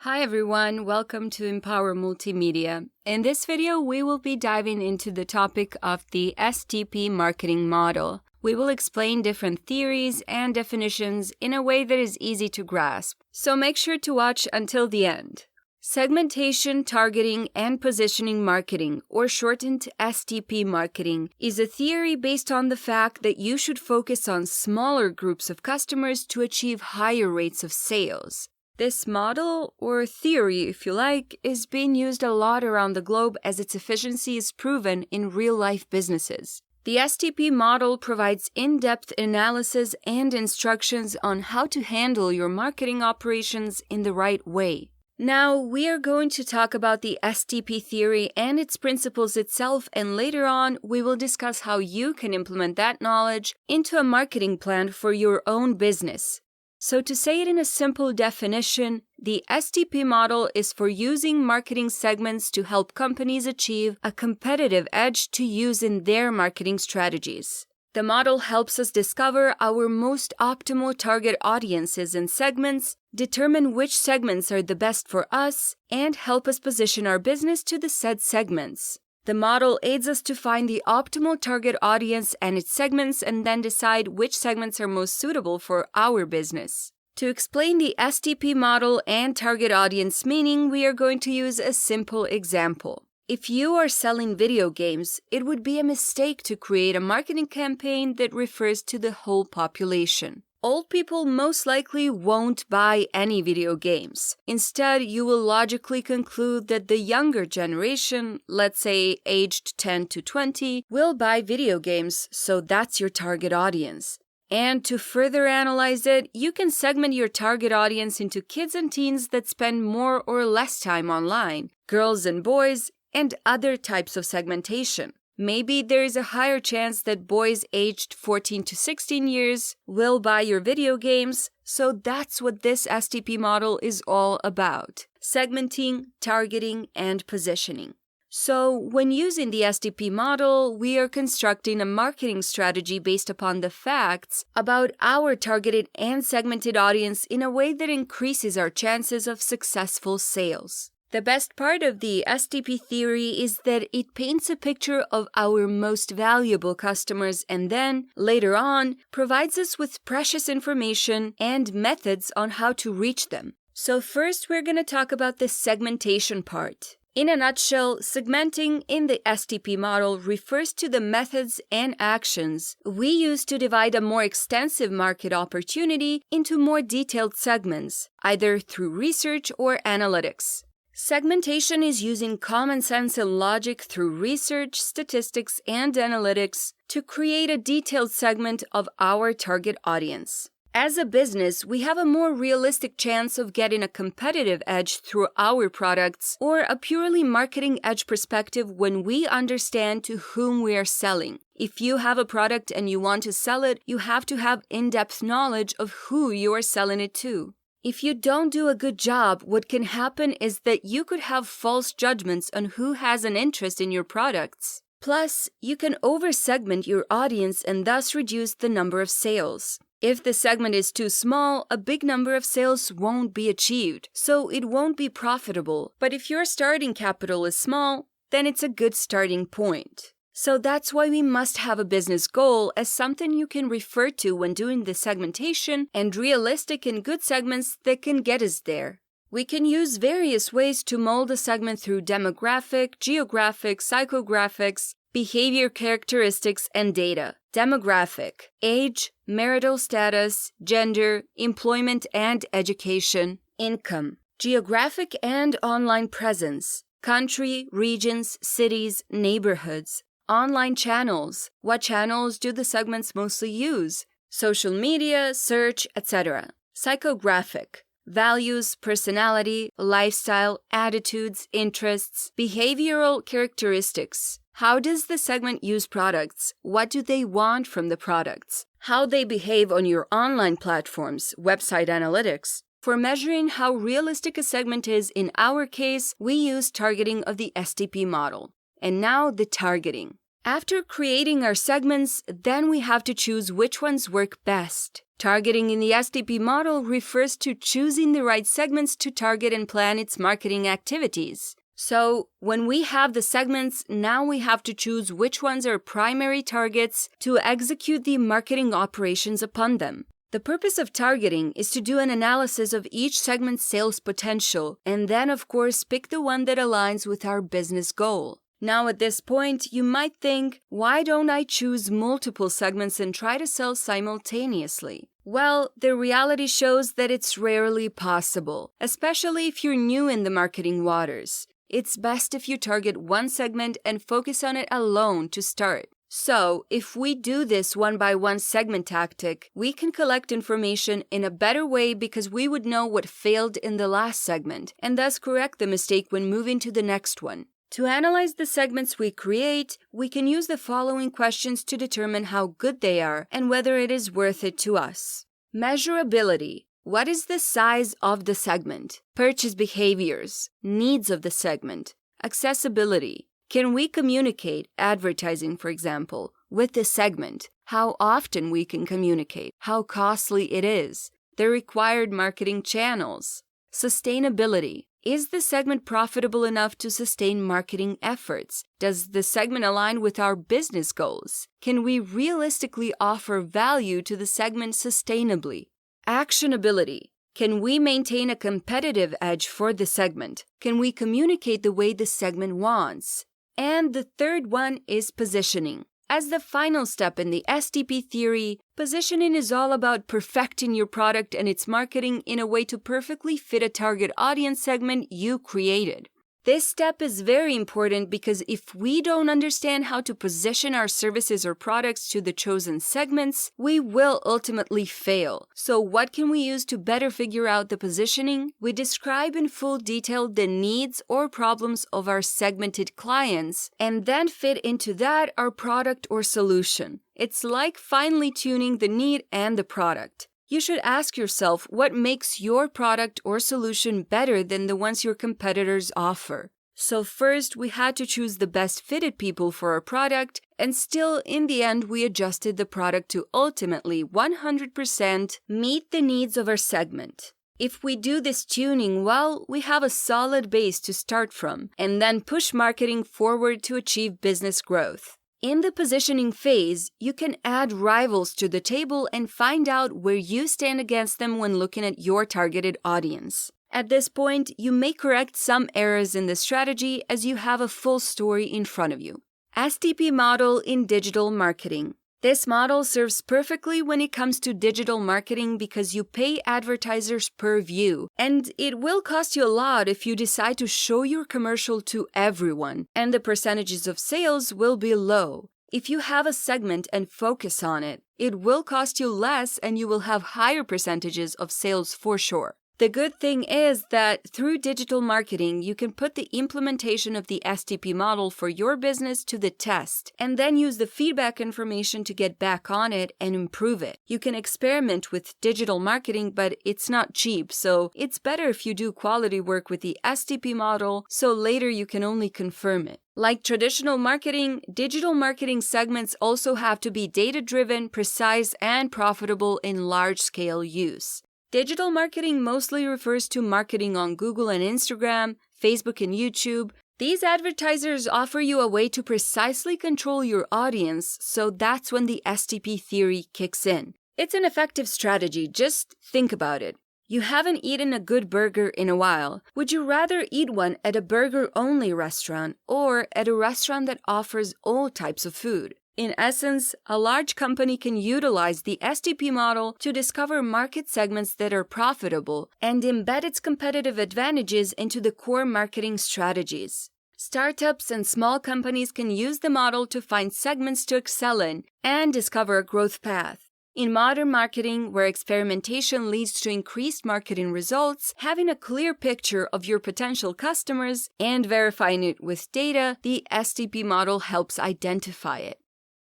Hi everyone, welcome to Empower Multimedia. In this video, we will be diving into the topic of the Stp Marketing model. We will explain different theories and definitions in a way that is easy to grasp, so make sure to watch until the end. Segmentation, targeting, and positioning marketing, or shortened Stp marketing, is a theory based on the fact that you should focus on smaller groups of customers to achieve higher rates of sales. This model, or theory if you like, is being used a lot around the globe as its efficiency is proven in real-life businesses. The Stp model provides in-depth analysis and instructions on how to handle your marketing operations in the right way. Now, we are going to talk about the Stp theory and its principles itself, and later on, we will discuss how you can implement that knowledge into a marketing plan for your own business. So to say it in a simple definition, the Stp model is for using marketing segments to help companies achieve a competitive edge to use in their marketing strategies. The model helps us discover our most optimal target audiences and segments, determine which segments are the best for us, and help us position our business to the said segments. The model aids us to find the optimal target audience and its segments and then decide which segments are most suitable for our business. To explain the Stp model and target audience meaning, we are going to use a simple example. If you are selling video games, it would be a mistake to create a marketing campaign that refers to the whole population. Old people most likely won't buy any video games. Instead, you will logically conclude that the younger generation, let's say aged 10 to 20, will buy video games, so that's your target audience. And to further analyze it, you can segment your target audience into kids and teens that spend more or less time online, girls and boys, and other types of segmentation. Maybe there is a higher chance that boys aged 14 to 16 years will buy your video games, so that's what this Stp model is all about: segmenting, targeting, and positioning. So, when using the Stp model, we are constructing a marketing strategy based upon the facts about our targeted and segmented audience in a way that increases our chances of successful sales. The best part of the Stp theory is that it paints a picture of our most valuable customers and then, later on, provides us with precious information and methods on how to reach them. So first, we're going to talk about the segmentation part. In a nutshell, segmenting in the Stp model refers to the methods and actions we use to divide a more extensive market opportunity into more detailed segments, either through research or analytics. Segmentation is using common sense and logic through research, statistics, and analytics to create a detailed segment of our target audience. As a business, we have a more realistic chance of getting a competitive edge through our products or a purely marketing edge perspective when we understand to whom we are selling. If you have a product and you want to sell it, you have to have in-depth knowledge of who you are selling it to. If you don't do a good job, what can happen is that you could have false judgments on who has an interest in your products. Plus, you can over-segment your audience and thus reduce the number of sales. If the segment is too small, a big number of sales won't be achieved, so it won't be profitable. But if your starting capital is small, then it's a good starting point. So that's why we must have a business goal as something you can refer to when doing the segmentation and realistic and good segments that can get us there. We can use various ways to mold a segment through demographic, geographic, psychographics, behavior characteristics, and data. Demographic: age, marital status, gender, employment and education, income. Geographic and online presence: country, regions, cities, neighborhoods. Online channels: what channels do the segments mostly use? Social media, search, etc. Psychographic: values, personality, lifestyle, attitudes, interests, behavioral characteristics. How does the segment use products? What do they want from the products? How they behave on your online platforms, website analytics. For measuring how realistic a segment is in our case, we use targeting of the Stp model. And now the targeting. After creating our segments, then we have to choose which ones work best. Targeting in the Stp model refers to choosing the right segments to target and plan its marketing activities. So, when we have the segments, now we have to choose which ones are primary targets to execute the marketing operations upon them. The purpose of targeting is to do an analysis of each segment's sales potential, and then, of course, pick the one that aligns with our business goal. Now, at this point, you might think, why don't I choose multiple segments and try to sell simultaneously? Well, the reality shows that it's rarely possible, especially if you're new in the marketing waters. It's best if you target one segment and focus on it alone to start. So, if we do this one-by-one segment tactic, we can collect information in a better way because we would know what failed in the last segment, and thus correct the mistake when moving to the next one. To analyze the segments we create, we can use the following questions to determine how good they are and whether it is worth it to us. Measurability. What is the size of the segment? Purchase behaviors. Needs of the segment. Accessibility. Can we communicate, advertising for example, with the segment? How often we can communicate? How costly it is? The required marketing channels. Sustainability. Is the segment profitable enough to sustain marketing efforts? Does the segment align with our business goals? Can we realistically offer value to the segment sustainably? Actionability. Can we maintain a competitive edge for the segment? Can we communicate the way the segment wants? And the third one is positioning. As the final step in the STP theory, positioning is all about perfecting your product and its marketing in a way to perfectly fit a target audience segment you created. This step is very important because if we don't understand how to position our services or products to the chosen segments, we will ultimately fail. So what can we use to better figure out the positioning? We describe in full detail the needs or problems of our segmented clients and then fit into that our product or solution. It's like finely tuning the need and the product. You should ask yourself what makes your product or solution better than the ones your competitors offer. So first, we had to choose the best fitted people for our product, and still, in the end, we adjusted the product to ultimately 100% meet the needs of our segment. If we do this tuning well, we have a solid base to start from, and then push marketing forward to achieve business growth. In the positioning phase, you can add rivals to the table and find out where you stand against them when looking at your targeted audience. At this point, you may correct some errors in the strategy as you have a full story in front of you. Stp Model in digital marketing. This model serves perfectly when it comes to digital marketing because you pay advertisers per view, and it will cost you a lot if you decide to show your commercial to everyone, and the percentages of sales will be low. If you have a segment and focus on it, it will cost you less and you will have higher percentages of sales for sure. The good thing is that through digital marketing, you can put the implementation of the Stp model for your business to the test, and then use the feedback information to get back on it and improve it. You can experiment with digital marketing, but it's not cheap, so it's better if you do quality work with the Stp model, so later you can only confirm it. Like traditional marketing, digital marketing segments also have to be data-driven, precise, and profitable in large-scale use. Digital marketing mostly refers to marketing on Google and Instagram, Facebook and YouTube. These advertisers offer you a way to precisely control your audience, so that's when the STP theory kicks in. It's an effective strategy, just think about it. You haven't eaten a good burger in a while. Would you rather eat one at a burger-only restaurant or at a restaurant that offers all types of food? In essence, a large company can utilize the Stp model to discover market segments that are profitable and embed its competitive advantages into the core marketing strategies. Startups and small companies can use the model to find segments to excel in and discover a growth path. In modern marketing, where experimentation leads to increased marketing results, having a clear picture of your potential customers and verifying it with data, the Stp model helps identify it.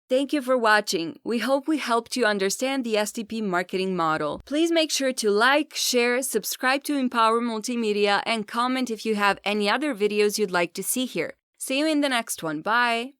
Thank you for watching. We hope we helped you understand the Stp marketing model. Please make sure to like, share, subscribe to Empower Multimedia, and comment if you have any other videos you'd like to see here. See you in the next one. Bye!